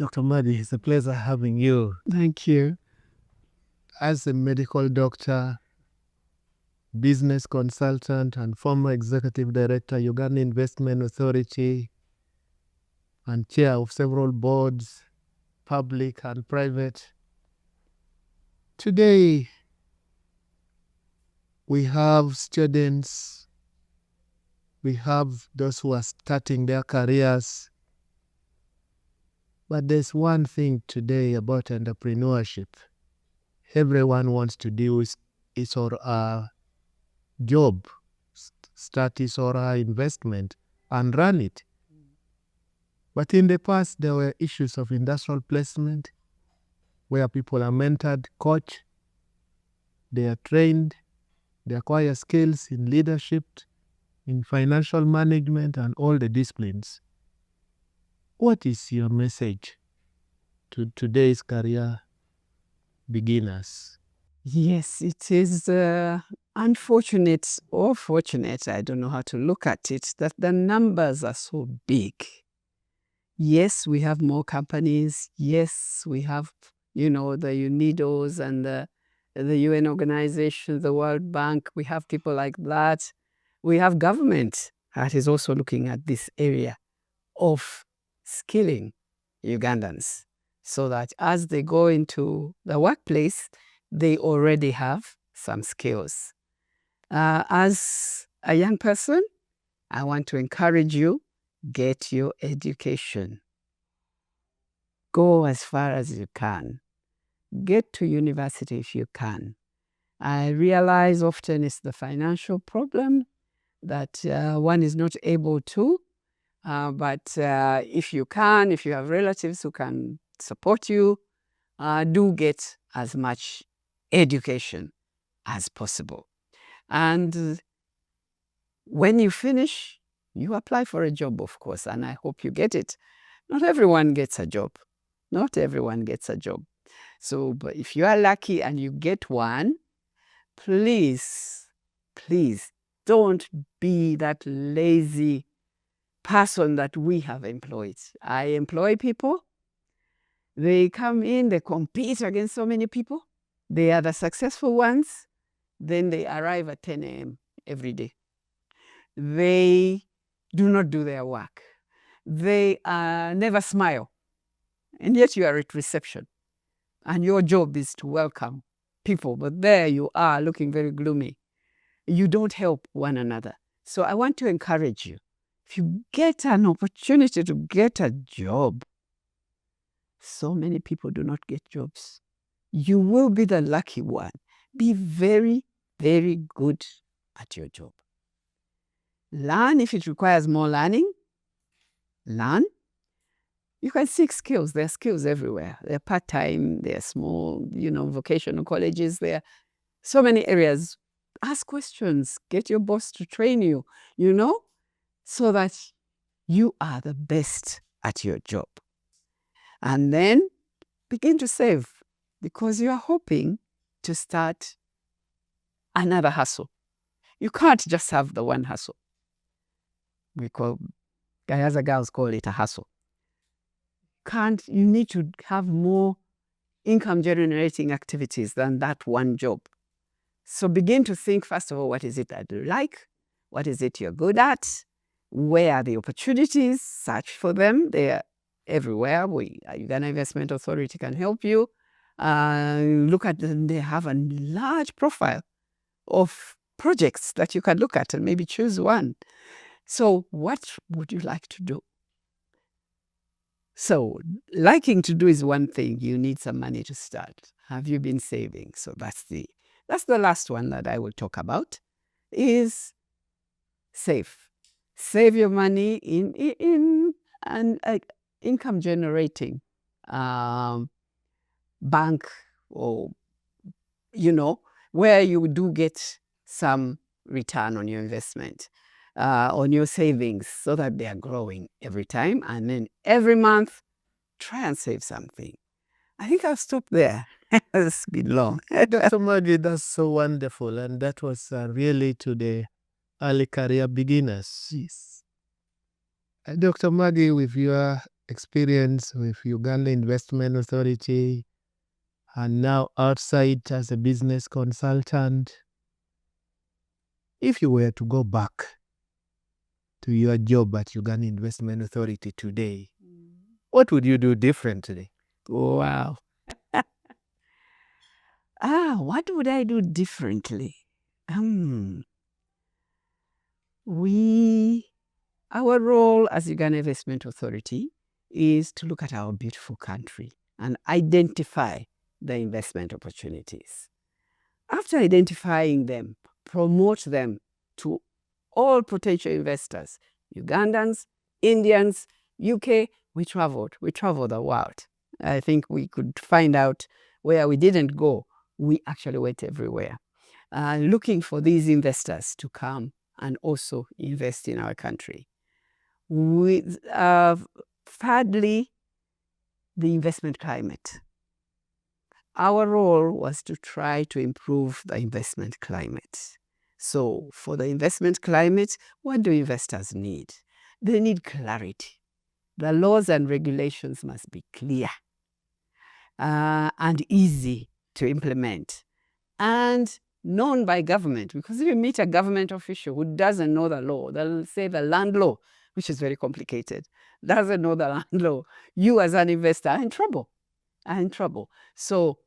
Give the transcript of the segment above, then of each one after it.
Dr. Maggie, it's a pleasure having you. Thank you. As a medical doctor, business consultant, and former executive director, Uganda Investment Authority, and chair of several boards, public and private. Today, we have students, we have those who are starting their careers. But there's one thing today about entrepreneurship. Everyone wants to do his or her job, start his or her investment and run it. But in the past, there were issues of industrial placement where people are mentored, coached, they are trained, they acquire skills in leadership, in financial management, and all the disciplines. What is your message to today's career beginners? Yes, it is unfortunate or fortunate, I don't know how to look at it, that the numbers are so big. Yes, we have more companies. Yes, we have, the UNIDOs and the UN organizations, the World Bank. We have people like that. We have government that is also looking at this area of skilling Ugandans so that as they go into the workplace, they already have some skills. As a young person, I want to encourage you, get your education. Go as far as you can. Get to university if you can. I realize often it's the financial problem that one is not able to. But if you can, if you have relatives who can support you, do get as much education as possible. And when you finish, you apply for a job, of course, and I hope you get it. Not everyone gets a job. Not everyone gets a job. So, but if you are lucky and you get one, please don't be that lazy person that we have employed. I employ people. They come in, they compete against so many people. They are the successful ones. Then they arrive at 10 a.m. every day. They do not do their work. They never smile. And yet you are at reception. And your job is to welcome people. But there you are looking very gloomy. You don't help one another. So I want to encourage you. If you get an opportunity to get a job, so many people do not get jobs. You will be the lucky one. Be very, very good at your job. Learn if it requires more learning. Learn. You can seek skills. There are skills everywhere. They're part-time, they're small, vocational colleges. There are so many areas. Ask questions. Get your boss to train you, so that you are the best at your job. And then begin to save because you are hoping to start another hustle. You can't just have the one hustle. Gayaza girls call it a hustle. You need to have more income generating activities than that one job. So begin to think, first of all, what is it that you like? What is it you're good at? Where are the opportunities? Search for them. They're everywhere. Uganda Investment Authority can help you. Look at them. They have a large profile of projects that you can look at and maybe choose one. So what would you like to do? So liking to do is one thing. You need some money to start. Have you been saving? So that's the last one that I will talk about is save. Save your money in an income generating bank or, where you do get some return on your investment, on your savings so that they are growing every time. And then every month, try and save something. I think I'll stop there. It's been long. Dr. Maggie, that's so wonderful. And that was really to the early career beginners. Yes. Dr. Maggie, with your experience with Uganda Investment Authority and now outside as a business consultant. If you were to go back to your job at Uganda Investment Authority today, what would you do differently? Wow. What would I do differently? Our role as Uganda Investment Authority is to look at our beautiful country and identify the investment opportunities. After identifying them, promote them to all potential investors, Ugandans, Indians, UK. We traveled the world. I think we could find out where we didn't go. We actually went everywhere, looking for these investors to come and also invest in our country. Thirdly, the investment climate. Our role was to try to improve the investment climate. So for the investment climate, what do investors need? They need clarity. The laws and regulations must be clear and easy to implement and known by government. Because if you meet a government official who doesn't know the law, they'll say the land law, which is very complicated, doesn't know the land law, you as an investor are in trouble. So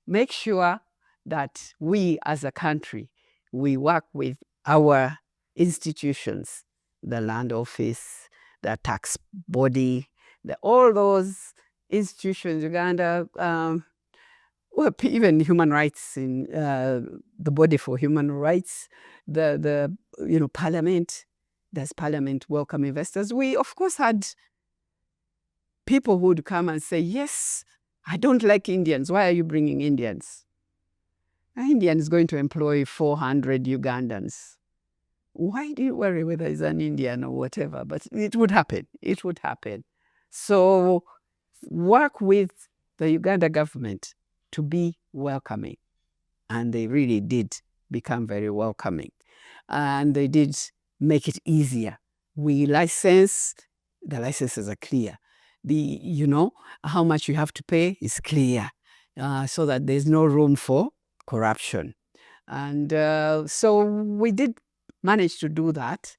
make sure that we as a country, we work with our institutions, the land office, the tax body, all those institutions, Uganda, even human rights, in the body for human rights, the parliament. Does parliament welcome investors? We of course had people who would come and say, yes, I don't like Indians. Why are you bringing Indians? An Indian is going to employ 400 Ugandans. Why do you worry whether he's an Indian or whatever? But it would happen. It would happen. So work with the Uganda government to be welcoming. And they really did become very welcoming. And they did make it easier. We license, the licenses are clear. How much you have to pay is clear, so that there's no room for corruption. And so we did manage to do that,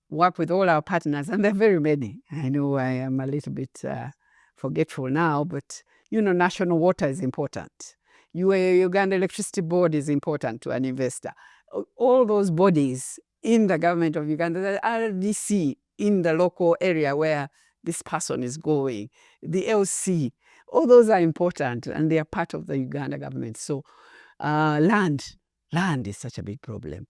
work with all our partners, and there are very many. I know I am a little bit forgetful now, but national water is important. Uganda Electricity Board is important to an investor. All those bodies in the government of Uganda, the RDC in the local area where this person is going, the LC, all those are important and they are part of the Uganda government. So land is such a big problem.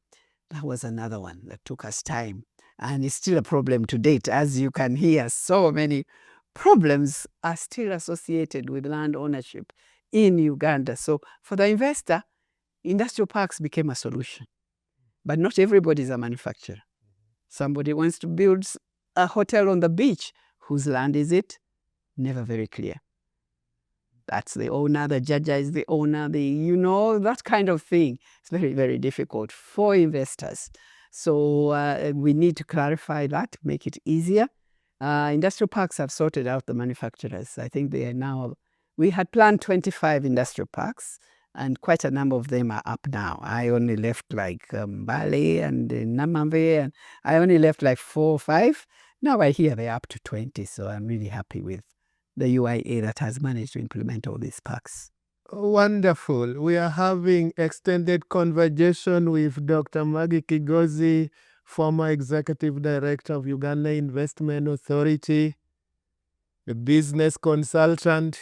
That was another one that took us time, and it's still a problem to date. As you can hear, so many problems are still associated with land ownership in Uganda. So for the investor, industrial parks became a solution. But not everybody is a manufacturer. Somebody wants to build a hotel on the beach. Whose land is it? Never very clear. That's the owner, the judge is the owner, that kind of thing. It's very, very difficult for investors. So we need to clarify that, make it easier. Industrial parks have sorted out the manufacturers. I think they are now, we had planned 25 industrial parks, and quite a number of them are up now. I only left like Bali and Namave, and I only left like 4 or 5. Now I hear they're up to 20, so I'm really happy with the UIA that has managed to implement all these parks. Wonderful. We are having extended conversation with Dr. Maggie Kigozi, former Executive Director of Uganda Investment Authority, a business consultant,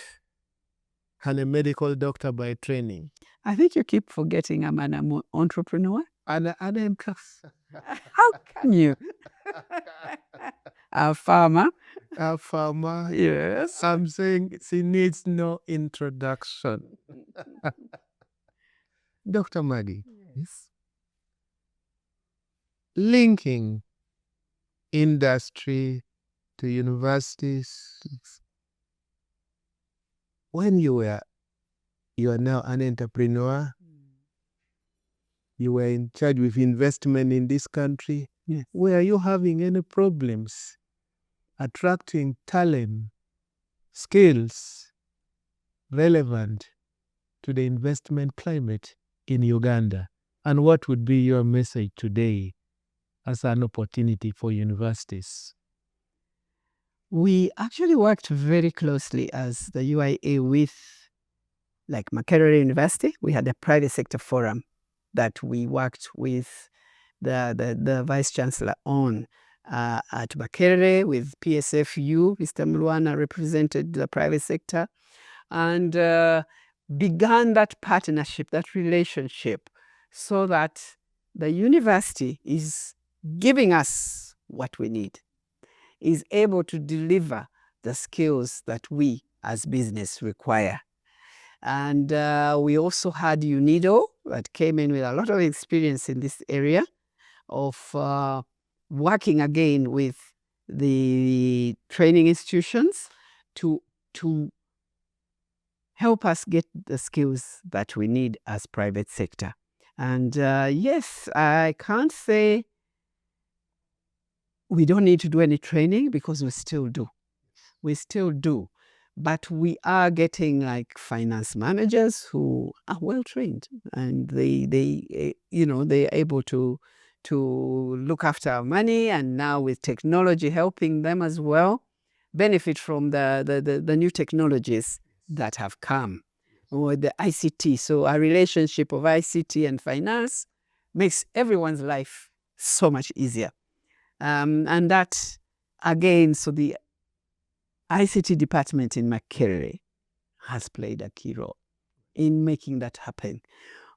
and a medical doctor by training. I think you keep forgetting I'm an entrepreneur. And How can you? A farmer. A farmer. Yes. I'm saying she needs no introduction. Dr. Maggie. Yes. Linking industry to universities. When you are now an entrepreneur, you were in charge with investment in this country. Yes. Were you having any problems attracting talent, skills relevant to the investment climate in Uganda? And what would be your message today as an opportunity for universities? We actually worked very closely as the UIA with like Makerere University. We had a private sector forum that we worked with the Vice Chancellor on. At Makerere with PSFU, Mr. Mluana represented the private sector and began that partnership, that relationship, so that the university is giving us what we need, is able to deliver the skills that we as business require. And we also had UNIDO that came in with a lot of experience in this area of working again with the training institutions to help us get the skills that we need as private sector. And yes, I can't say we don't need to do any training, because we still do. We still do. But we are getting like finance managers who are well trained, and they're able to look after our money, and now with technology helping them as well, benefit from the new technologies that have come, or the ICT. So our relationship of ICT and finance makes everyone's life so much easier. And that, again, so the ICT department in Makerere has played a key role in making that happen.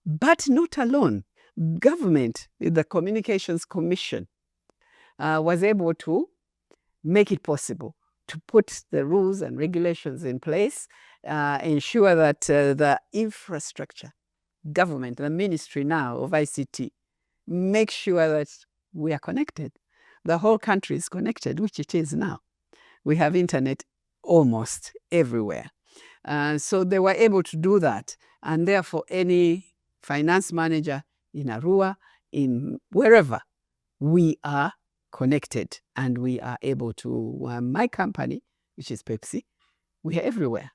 But not alone. Government, the Communications Commission, was able to make it possible to put the rules and regulations in place, ensure that the infrastructure, government, the ministry now of ICT, make sure that we are connected. The whole country is connected, which it is now. We have internet almost everywhere. So they were able to do that. And therefore, any finance manager in Arua, in wherever, we are connected, and we are able to, my company, which is Pepsi, we are everywhere.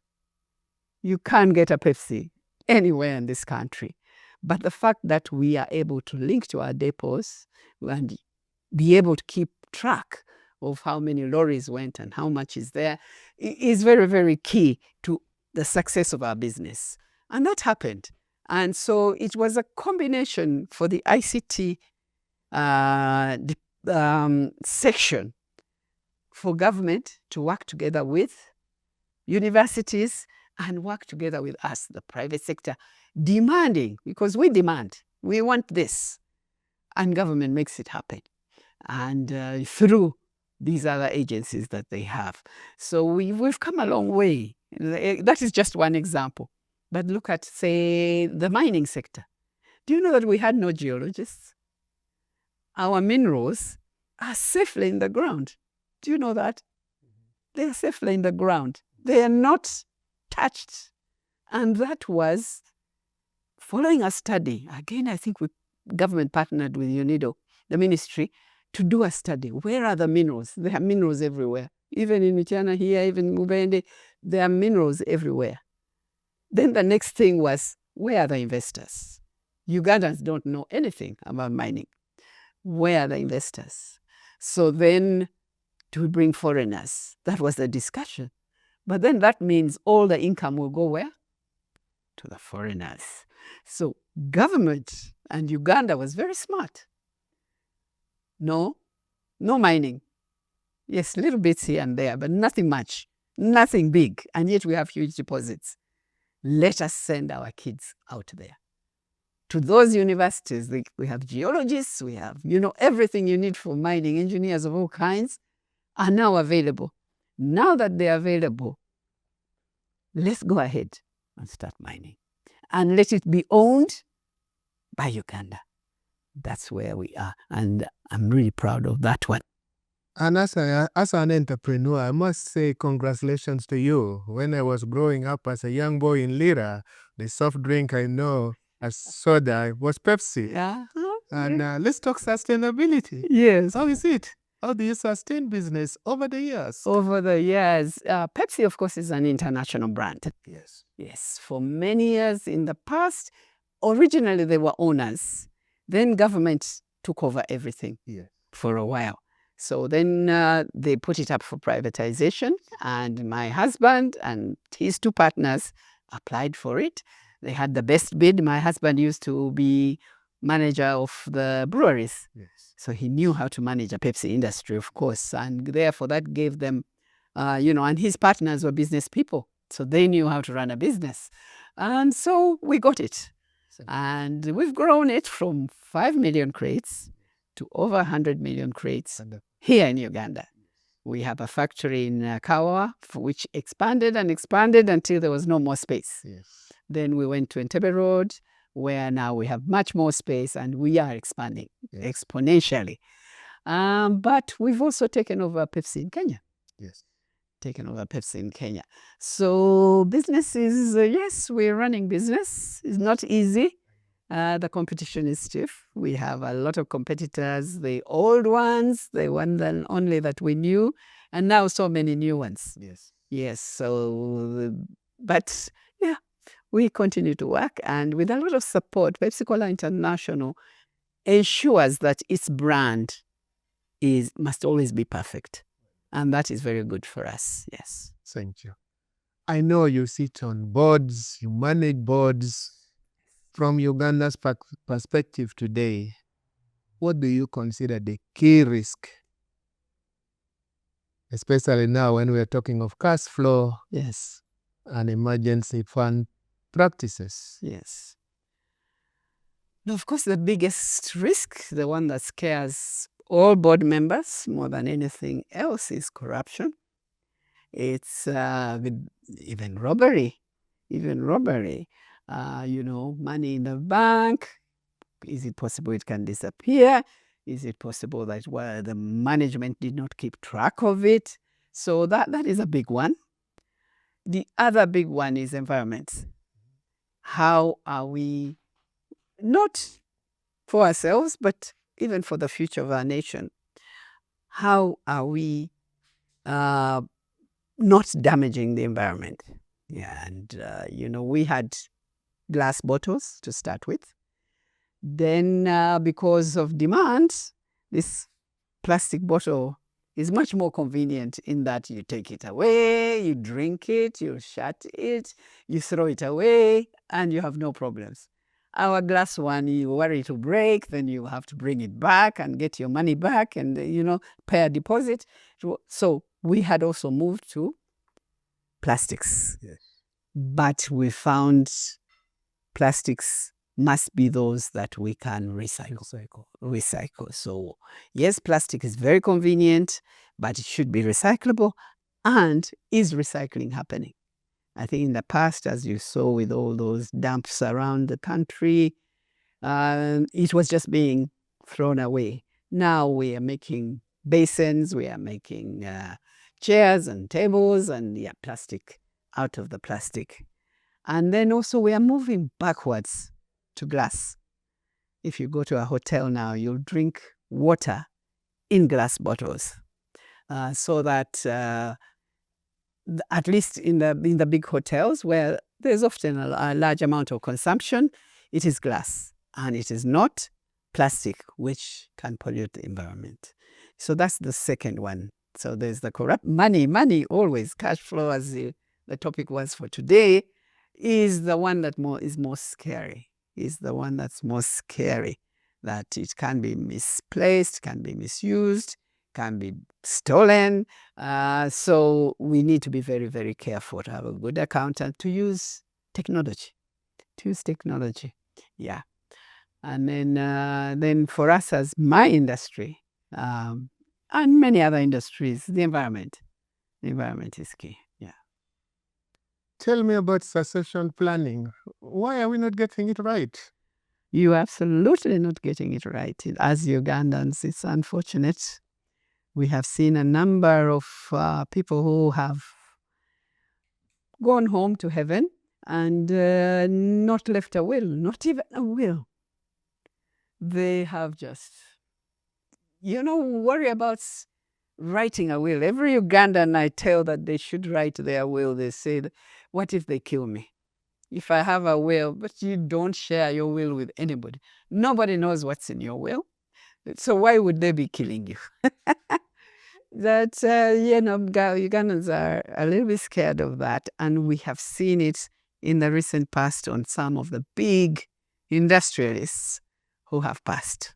You can't get a Pepsi anywhere in this country. But the fact that we are able to link to our depots and be able to keep track of how many lorries went and how much is there is very, very key to the success of our business. And that happened. And so it was a combination for the ICT section for government to work together with universities and work together with us, the private sector, demanding, because we demand, we want this, and government makes it happen. And through these other agencies that they have. So we've come a long way. That is just one example. But look at, say, the mining sector. Do you know that we had no geologists? Our minerals are safely in the ground. Do you know that? They are safely in the ground. They are not touched. And that was following a study. Again, I think government partnered with UNIDO, the ministry, to do a study. Where are the minerals? There are minerals everywhere. Even in Michana here, even in Mubende, there are minerals everywhere. Then the next thing was, where are the investors? Ugandans don't know anything about mining. Where are the investors? So then, do we bring foreigners? That was the discussion. But then that means all the income will go where? To the foreigners. So government and Uganda was very smart. No mining. Yes, little bits here and there, but nothing much, nothing big. And yet we have huge deposits. Let us send our kids out there to those universities. We have geologists, we have, everything you need for mining, engineers of all kinds are now available. Now that they're available, let's go ahead and start mining. And let it be owned by Uganda. That's where we are. And I'm really proud of that one. And as an entrepreneur, I must say congratulations to you. When I was growing up as a young boy in Lira, the soft drink I know as soda was Pepsi. Yeah. And let's talk sustainability. Yes. How is it? How do you sustain business over the years? Over the years, Pepsi, of course, is an international brand. Yes. Yes, for many years in the past, originally they were owners. Then government took over everything for a while. So then they put it up for privatization, and my husband and his two partners applied for it. They had the best bid. My husband used to be manager of the breweries. Yes. So he knew how to manage a Pepsi industry, of course. And therefore that gave them, and his partners were business people. So they knew how to run a business. And so we got it. And we've grown it from 5 million crates to over 100 million crates here in Uganda. We have a factory in Kawawa, which expanded and expanded until there was no more space. Yes. Then we went to Entebbe Road, where now we have much more space and we are expanding exponentially. But we've also taken over Pepsi in Kenya. Yes. Taken over Pepsi in Kenya. So business is, yes, we're running business. It's not easy. The competition is stiff. We have a lot of competitors, the old ones, the one and only that we knew, and now so many new ones. Yes. Yes, so, but yeah, we continue to work, and with a lot of support, Pepsi Cola International ensures that its brand must always be perfect. And that is very good for us, yes. Thank you. I know you sit on boards, you manage boards. From Uganda's perspective today, what do you consider the key risk? Especially now when we're talking of cash flow and emergency fund practices. Yes. Now, of course, the biggest risk, the one that scares all board members more than anything else, is corruption. It's even robbery. Money in the bank. Is it possible it can disappear? Is it possible that the management did not keep track of it? So that is a big one. The other big one is environment. How are we, not for ourselves, but even for the future of our nation, how are we not damaging the environment? Yeah, and we had glass bottles to start with. Then because of demand, this plastic bottle is much more convenient in that you take it away, you drink it, you shut it, you throw it away, and you have no problems. Our glass one, you worry to break, then you have to bring it back and get your money back and, pay a deposit. So we had also moved to plastics. Yes. But we found plastics must be those that we can recycle. So yes, plastic is very convenient, but it should be recyclable. And is recycling happening? I think in the past, as you saw with all those dumps around the country, it was just being thrown away. Now we are making basins, we are making chairs and tables and plastic out of the plastic. And then also we are moving backwards to glass. If you go to a hotel now, you'll drink water in glass bottles. So that at least in the big hotels where there's often a large amount of consumption, it is glass and it is not plastic, which can pollute the environment. So that's the second one. So there's the corrupt money always, cash flow, as the topic was for today, is the one that is most scary, is the one that's most scary, that it can be misplaced, can be misused, can be stolen. So we need to be very, very careful to have a good accountant, to use technology. Yeah. And then for us as my industry, and many other industries, the environment is key. Yeah. Tell me about succession planning. Why are we not getting it right? You're absolutely not getting it right. As Ugandans, it's unfortunate. We have seen a number of people who have gone home to heaven and not left a will, not even a will. They have just worry about writing a will. Every Ugandan I tell that they should write their will, they say, what if they kill me? If I have a will, but you don't share your will with anybody, nobody knows what's in your will. So why would they be killing you? That, Ugandans are a little bit scared of that. And we have seen it in the recent past on some of the big industrialists who have passed.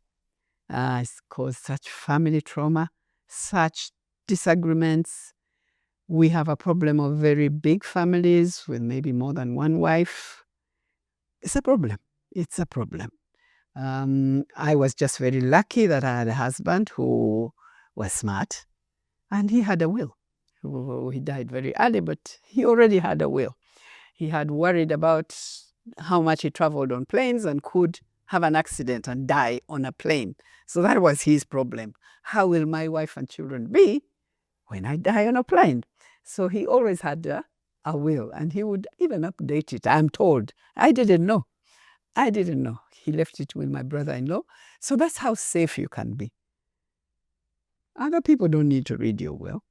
It's caused such family trauma, such disagreements. We have a problem of very big families with maybe more than one wife. It's a problem. It's a problem. I was just very lucky that I had a husband who was smart, and he had a will. He died very early, but he already had a will. He had worried about how much he traveled on planes and could have an accident and die on a plane. So that was his problem. How will my wife and children be when I die on a plane? So he always had a will, and he would even update it, I'm told. I didn't know. He left it with my brother-in-law. So that's how safe you can be. Other people don't need to read your will.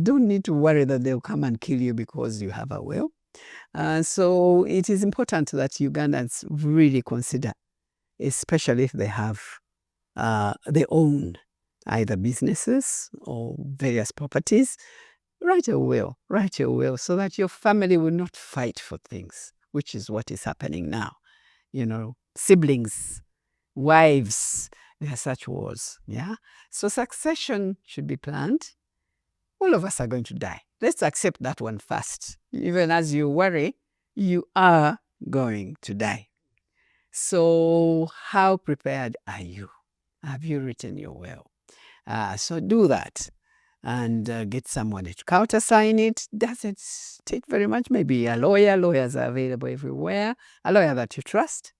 Don't need to worry that they'll come and kill you because you have a will. So it is important that Ugandans really consider, especially if they have their own either businesses or various properties, write a will so that your family will not fight for things, which is what is happening now. Siblings, wives, there are such wars. Yeah. So succession should be planned. All of us are going to die. Let's accept that one first. Even as you worry, you are going to die. So how prepared are you? Have you written your will? So do that and get someone to countersign it. Doesn't take very much. Maybe a lawyer. Lawyers are available everywhere. A lawyer that you trust,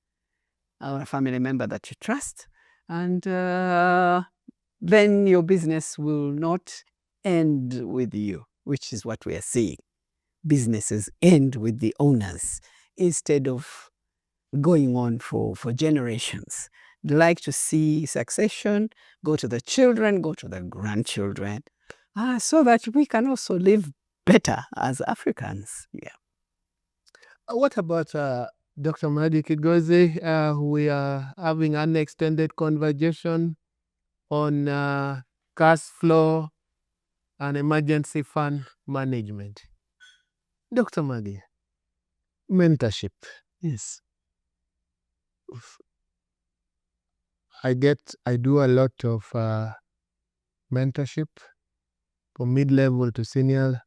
or a family member that you trust. And then your business will not end with you, which is what we are seeing. Businesses end with the owners instead of going on for generations. They like to see succession go to the children, go to the grandchildren, so that we can also live better as Africans. Yeah. What about Dr. Maggie Kigozi? We are having an extended conversation on cash flow and emergency fund management. Dr. Maggie, mentorship. Yes. I do a lot of mentorship from mid-level to senior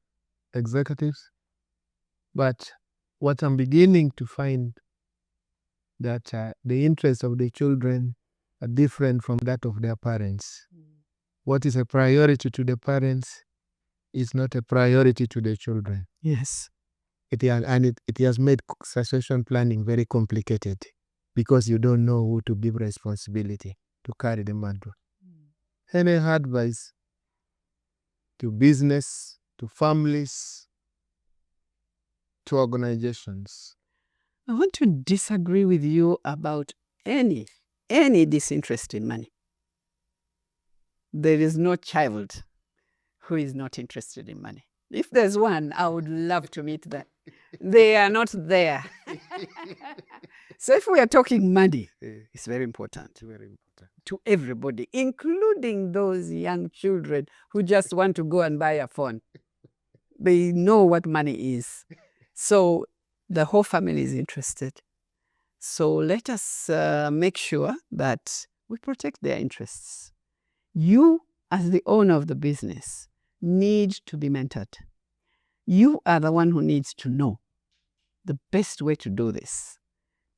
executives. But what I'm beginning to find that the interests of the children are different from that of their parents. What is a priority to the parents is not a priority to the children. Yes. It has made succession planning very complicated because you don't know who to give responsibility to carry the mantle. Any advice to business, to families, to organizations? I want to disagree with you about any disinterest in money. There is no child who is not interested in money. If there's one, I would love to meet them. They are not there. So if we are talking money, it's very important. Very important. To everybody, including those young children who just want to go and buy a phone. They know what money is. So the whole family is interested. So let us make sure that we protect their interests. You, as the owner of the business, need to be mentored. You are the one who needs to know the best way to do this.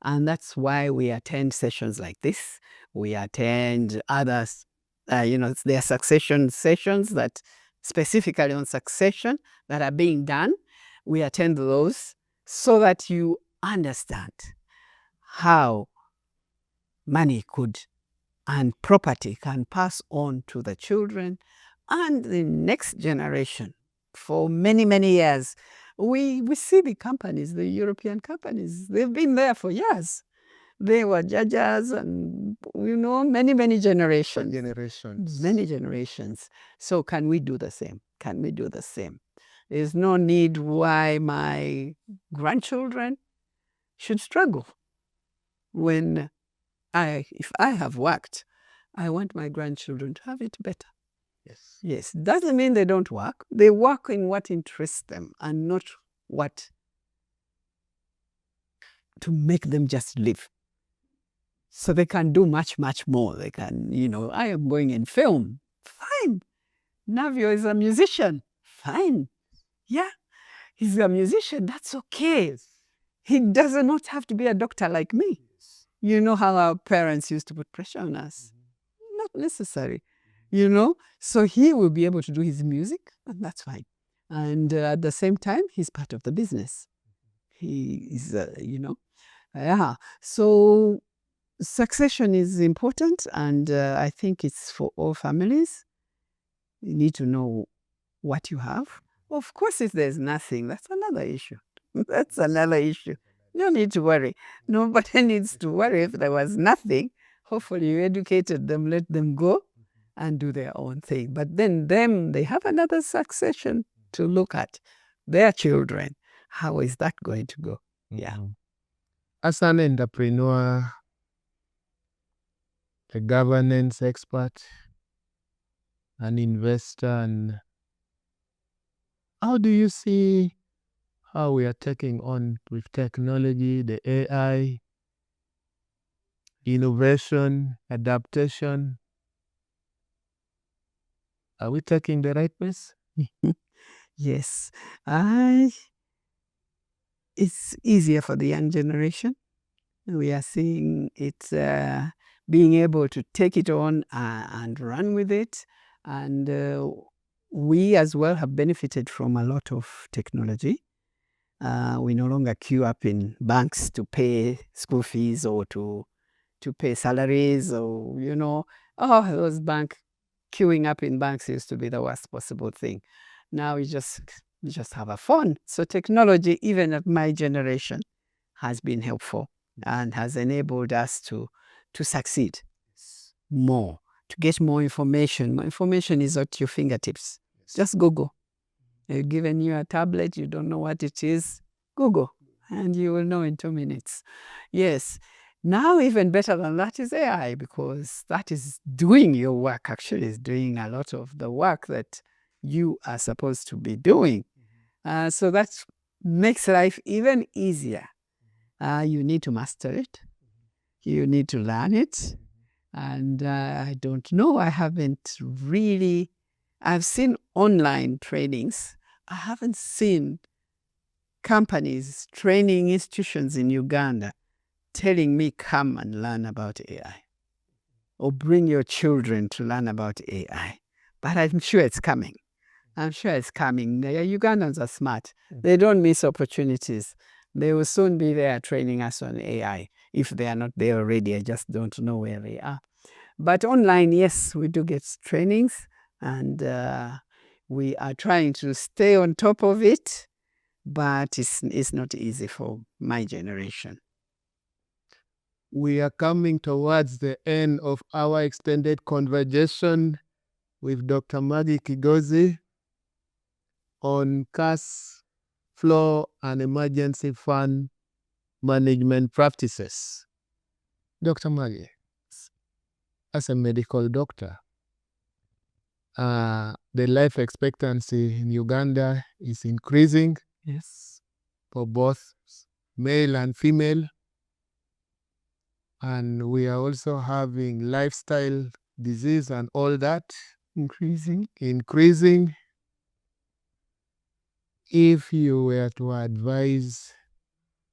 And that's why we attend sessions like this. We attend others, there are succession sessions that specifically on succession that are being done. We attend those so that you understand how money could and property can pass on to the children and the next generation for many, many years. We see the companies, the European companies, they've been there for years. They were judges and, many generations. Generations. Many generations. So can we do the same? Can we do the same? There's no need why my grandchildren should struggle. When if I have worked, I want my grandchildren to have it better. Yes. Yes. Doesn't mean they don't work. They work in what interests them and not what to make them just live. So they can do much, much more. They can, I am going in film. Fine. Navio is a musician. Fine. Yeah. He's a musician. That's okay. He does not have to be a doctor like me. You know how our parents used to put pressure on us. Not necessary. So he will be able to do his music, and that's fine. And at the same time, he's part of the business. He is, yeah. So succession is important, and I think it's for all families. You need to know what you have. Of course, if there's nothing, that's another issue. That's another issue. You don't need to worry. Nobody needs to worry if there was nothing. Hopefully you educated them, let them go and do their own thing. But then they have another succession to look at. Their children. How is that going to go? Yeah. As an entrepreneur, a governance expert, an investor, and how do you see how we are taking on with technology, the AI, innovation, adaptation? Are we taking the right pace? Yes. It's easier for the young generation. We are seeing it being able to take it on and run with it. And we as well have benefited from a lot of technology. We no longer queue up in banks to pay school fees or to pay salaries or, those queuing up in banks used to be the worst possible thing. Now you just have a phone. So technology, even at my generation, has been helpful and has enabled us to succeed more, to get more information. More information is at your fingertips. Just Google. They've given you a tablet, you don't know what it is, Google, and you will know in 2 minutes. Yes. Now, even better than that is AI, because that is doing your work, actually is doing a lot of the work that you are supposed to be doing. So that makes life even easier. You need to master it. You need to learn it. And I don't know, I've seen online trainings. I haven't seen companies, training institutions in Uganda telling me come and learn about AI or bring your children to learn about AI. But I'm sure it's coming. The Ugandans are smart. They don't miss opportunities. They will soon be there training us on AI. If they are not there already, I just don't know where they are. But online, yes, we do get trainings, and we are trying to stay on top of it, but it's not easy for my generation. We are coming towards the end of our extended conversation with Dr. Maggie Kigozi on cash flow and emergency fund management practices. Dr. Maggie, as a medical doctor, the life expectancy in Uganda is increasing. Yes. For both male and female. And we are also having lifestyle disease and all that Increasing. If you were to advise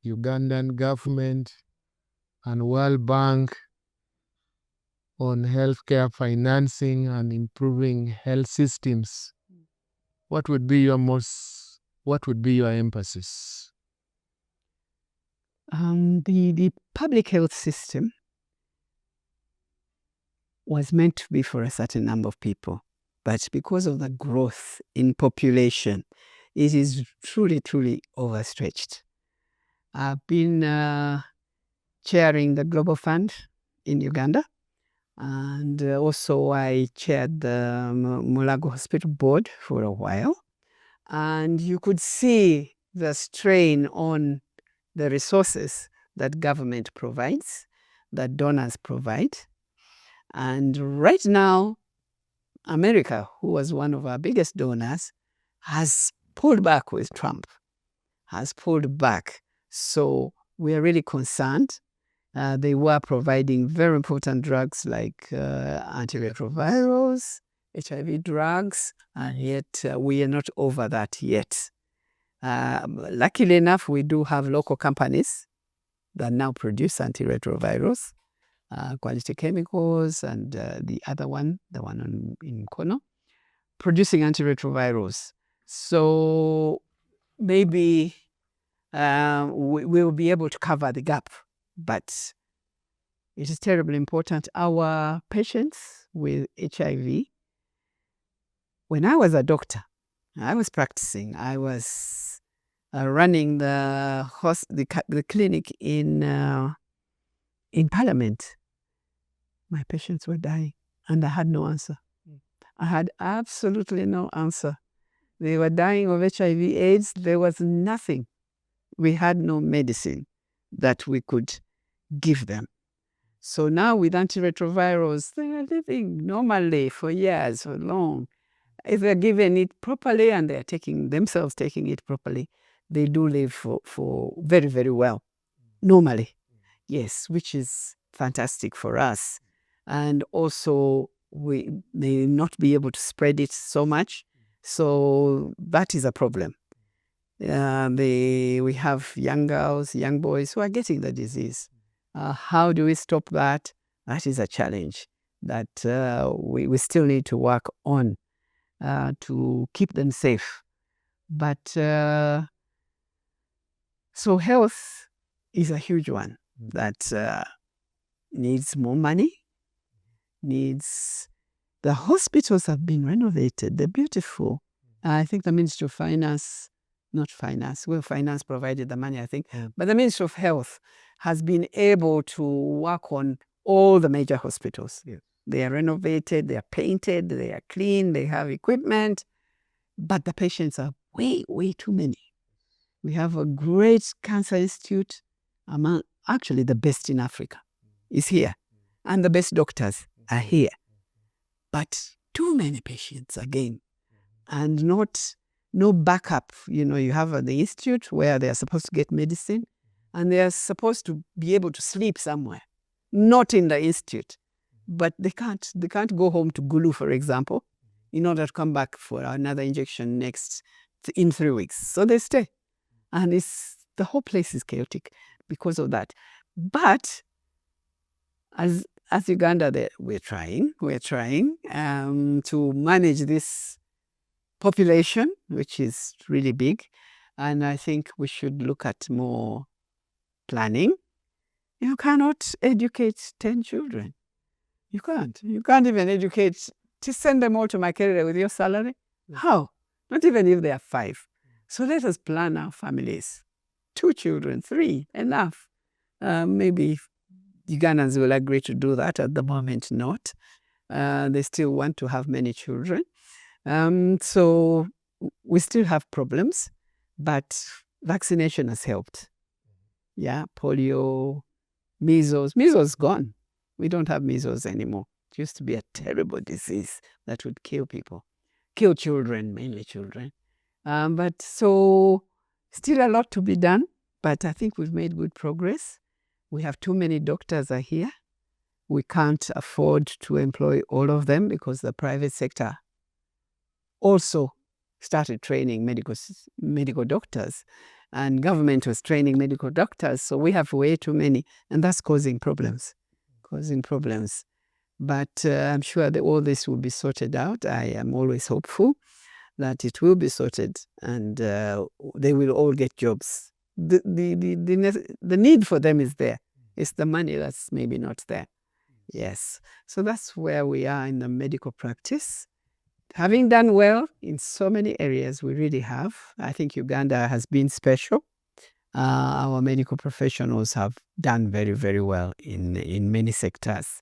Ugandan government and World Bank on healthcare financing and improving health systems, what would be your emphasis? The public health system was meant to be for a certain number of people, but because of the growth in population, it is truly, truly overstretched. I've been chairing the Global Fund in Uganda. And also I chaired the Mulago Hospital Board for a while. And you could see the strain on the resources that government provides, that donors provide. And right now, America, who was one of our biggest donors, has pulled back with Trump, has pulled back. So we are really concerned. They were providing very important drugs like antiretrovirals, HIV drugs, and yet we are not over that yet. Luckily enough, we do have local companies that now produce antiretrovirals, Quality Chemicals, and the other one, the one in Kono, producing antiretrovirals. So maybe we will be able to cover the gap, but it is terribly important. Our patients with HIV, when I was a doctor, I was practicing, I was running the clinic in Parliament. My patients were dying and I had no answer. I had absolutely no answer. They were dying of HIV AIDS. There was nothing. We had no medicine that we could give them. So now with antiretrovirals, they are living normally for years, for long. If they're given it properly and they're taking it properly, they do live for very, very well, normally. Yes, which is fantastic for us. And also, we may not be able to spread it so much. So that is a problem. We have young girls, young boys who are getting the disease. How do we stop that? That is a challenge that we still need to work on to keep them safe. But so health is a huge one that needs more money, the hospitals have been renovated. They're beautiful. I think the Ministry of Finance, finance provided the money, I think. Yeah. But the Ministry of Health has been able to work on all the major hospitals. Yeah. They are renovated, they are painted, they are clean, they have equipment, but the patients are way, way too many. We have a great cancer institute, actually the best in Africa is here, and the best doctors are here. But too many patients again, and no backup. You have the institute where they are supposed to get medicine, and they are supposed to be able to sleep somewhere, not in the institute. But they can't go home to Gulu, for example, in order to come back for another injection in 3 weeks. So they stay. And the whole place is chaotic because of that. But as Uganda, we're trying to manage this population, which is really big. And I think we should look at more planning. You cannot educate 10 children. You can't even educate, to send them all to Makerere with your salary. Yeah. How? Not even if they are 5. So let us plan our families. 2 children, 3, enough. Maybe Ugandans will agree to do that. At the moment, not. They still want to have many children. So we still have problems, but vaccination has helped. Yeah, polio, measles. Measles gone. We don't have measles anymore. It used to be a terrible disease that would kill people. Kill children, mainly children. But so still a lot to be done, but I think we've made good progress. We have too many doctors are here. We can't afford to employ all of them because the private sector also started training medical doctors, and government was training medical doctors. So we have way too many, and that's causing problems. But I'm sure that all this will be sorted out. I am always hopeful that it will be sorted, and they will all get jobs. The need for them is there. It's the money that's maybe not there. Yes. So that's where we are in the medical practice. Having done well in so many areas, we really have. I think Uganda has been special. Our medical professionals have done very, very well in many sectors.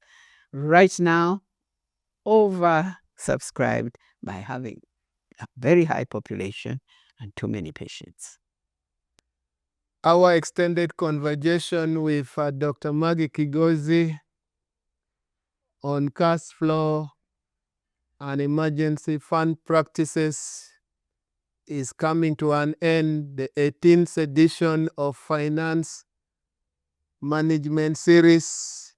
Right now, oversubscribed by having a very high population and too many patients. Our extended conversation with Dr. Maggie Kigozi on cash flow and emergency fund practices is coming to an end. The 18th edition of Finance Management Series.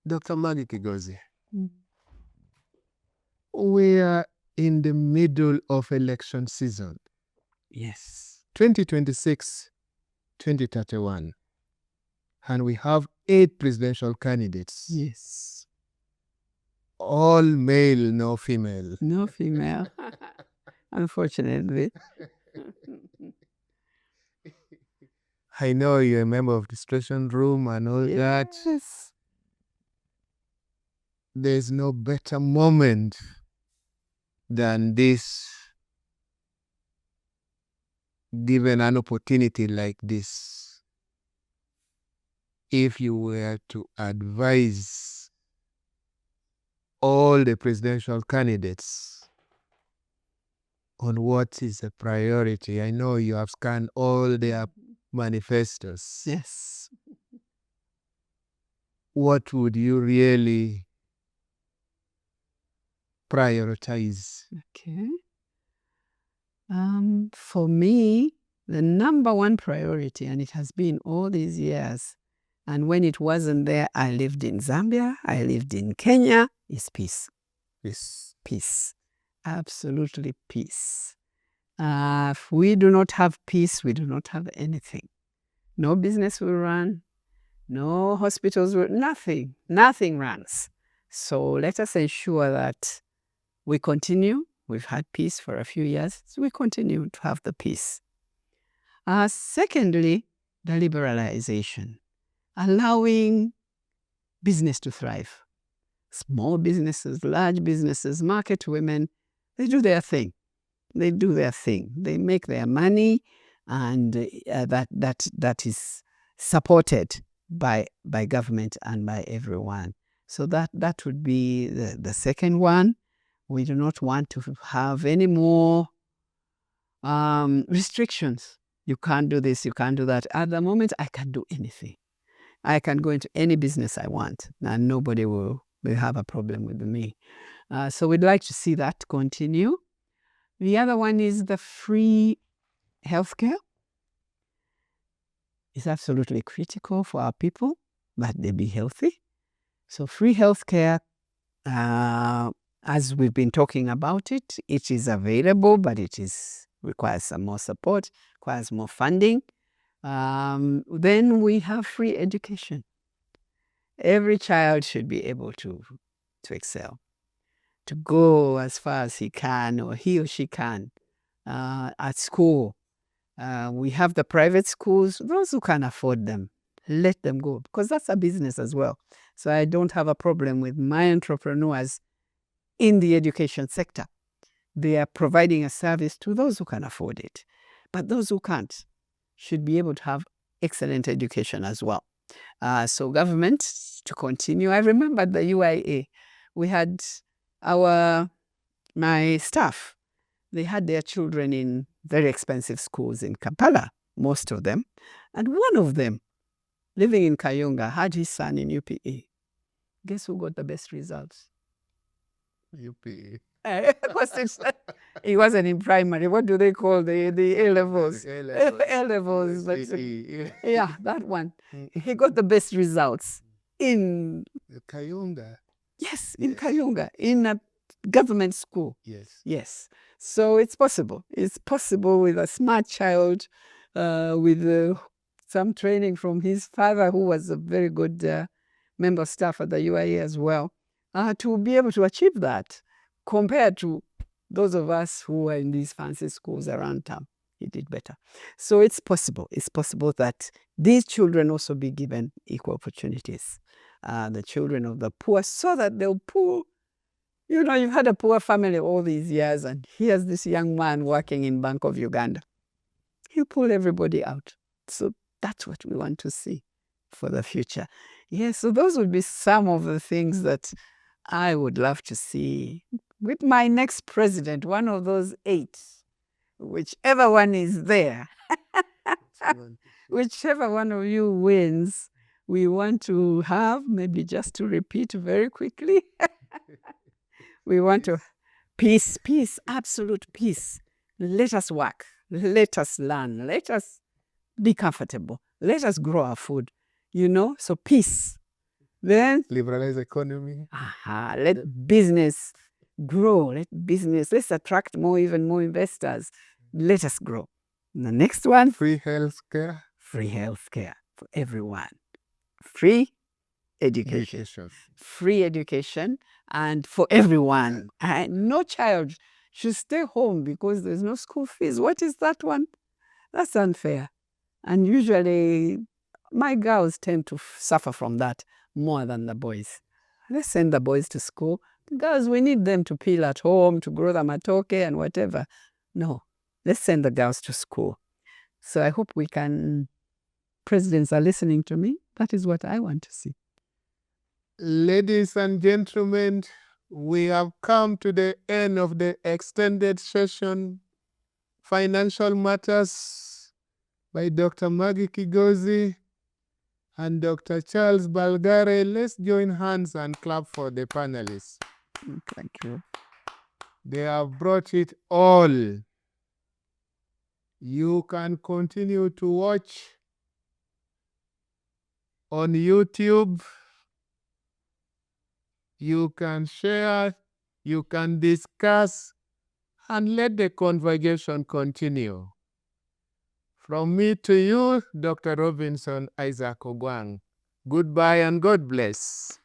Dr. Maggie Kigozi, we are in the middle of election season. Yes. 2026, 2031. And we have 8 presidential candidates. Yes. All male, no female. No female. Unfortunately. I know you're a member of the discussion room and all that. Yes. There's no better moment than this, given an opportunity like this. If you were to advise all the presidential candidates on what is a priority, I know you have scanned all their manifestos. Yes. What would you really prioritize? Okay. For me, the number one priority, and it has been all these years, and when it wasn't there, I lived in Zambia, I lived in Kenya, is peace. Yes. Peace. Absolutely peace. If we do not have peace, we do not have anything. No business will run, no hospitals will, nothing runs. So let us ensure that we continue. We've had peace for a few years, so we continue to have the peace. Secondly, the liberalization, allowing business to thrive. Small businesses, large businesses, market women, they do their thing. They do their thing. They make their money, and that is supported by government and by everyone. So that would be the second one. We do not want to have any more restrictions. You can't do this, you can't do that. At the moment, I can do anything. I can go into any business I want, and nobody will have a problem with me. So we'd like to see that continue. The other one is the free healthcare. It's absolutely critical for our people that they be healthy. So free healthcare, as we've been talking about it is available, but it requires some more support, requires more funding. Then we have free education. Every child should be able to excel, to go as far as he can or he or she can at school. We have the private schools. Those who can afford them, let them go, because that's a business as well. So I don't have a problem with my entrepreneurs in the education sector. They are providing a service to those who can afford it. But those who can't should be able to have excellent education as well. So government to continue. I remember at the UIA, we had my staff, they had their children in very expensive schools in Kampala, most of them. And one of them, living in Kayunga, had his son in UPE. Guess who got the best results? UPE. He wasn't in primary. What do they call the A-levels? A-levels. Yeah, that one. He got the best results in Kayunga. Yes, in Kayunga, in a government school. Yes. So it's possible. It's possible with a smart child, with some training from his father, who was a very good member of staff at the UIA as well, to be able to achieve that compared to those of us who are in these fancy schools around town. He did better. So it's possible. It's possible that these children also be given equal opportunities. The children of the poor, so that they'll poor. You know, you've had a poor family all these years, and here's this young man working in Bank of Uganda. you pull everybody out. So that's what we want to see for the future. Yes, so those would be some of the things that I would love to see with my next president, one of those 8, whichever one is there. Whichever one of you wins, we want to have, maybe just to repeat very quickly, we want to peace, absolute peace. Let us work, let us learn, let us be comfortable, let us grow our food, so peace. Then Liberalize economy. Let business grow, let's attract even more investors. Let us grow. And the next one, Free healthcare. Free healthcare for everyone. Free education. Free education and for everyone. And no child should stay home because there's no school fees. What is that one? That's unfair. And usually my girls tend to suffer from that more than the boys. Let's send the boys to school. The girls, we need them to peel at home, to grow the matoke and whatever. No, let's send the girls to school. So I hope presidents are listening to me. That is what I want to see. Ladies and gentlemen, we have come to the end of the extended session, Financial Matters by Dr. Maggie Kigozi and Dr. Charles Balgare. Let's join hands and clap for the panelists. Thank you. They have brought it all. You can continue to watch on YouTube. You can share, you can discuss, and let the conversation continue. From me to you, Dr. Robinson Isaac Ogwang. Goodbye and God bless.